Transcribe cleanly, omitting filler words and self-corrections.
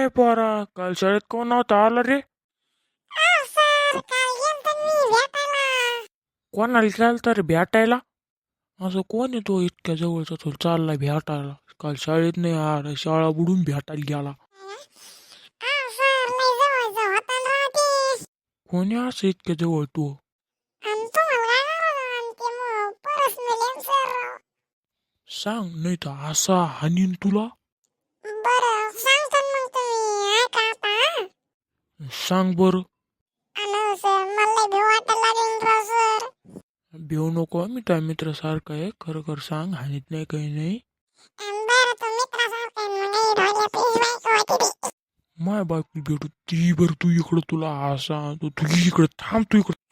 ए पोरा, काल शाळेत कोण नव्हता आला रे? सर काल गेलतो मी भेटायला. कोणाला गेलता रे भेटायला? असं कोण आहे तो इतक्या जवळचा तो चाललाय भेटायला? काल शाळेत नाही आला, शाळा बुडून भेटायला गेला. सर लय जवळचा होता ना ते. कोणी असं इतक्या जवळ तू? आणि तुम्हाला काय करायचं? आणि ते मग पर्सनल सर. सांग नाही तर असा हानीन तुला. बरं सांगतो ना मग तुम्ही ऐका आता. सांग बर. आणि सर मला लय भीव वाटायला लागेल राव सर. भेऊ नको, मी त्या मित्रासारखा आहे, खरं खरं सांग, हानीत नाही काही नाही. बरं तो मित्रासारखा आहे मग नाही ढोल्या प्लीज बायको होती ती. माय बायको भेटू ती बरं, तू इकडं तुला असा तू इकडं थांब, तू इकडं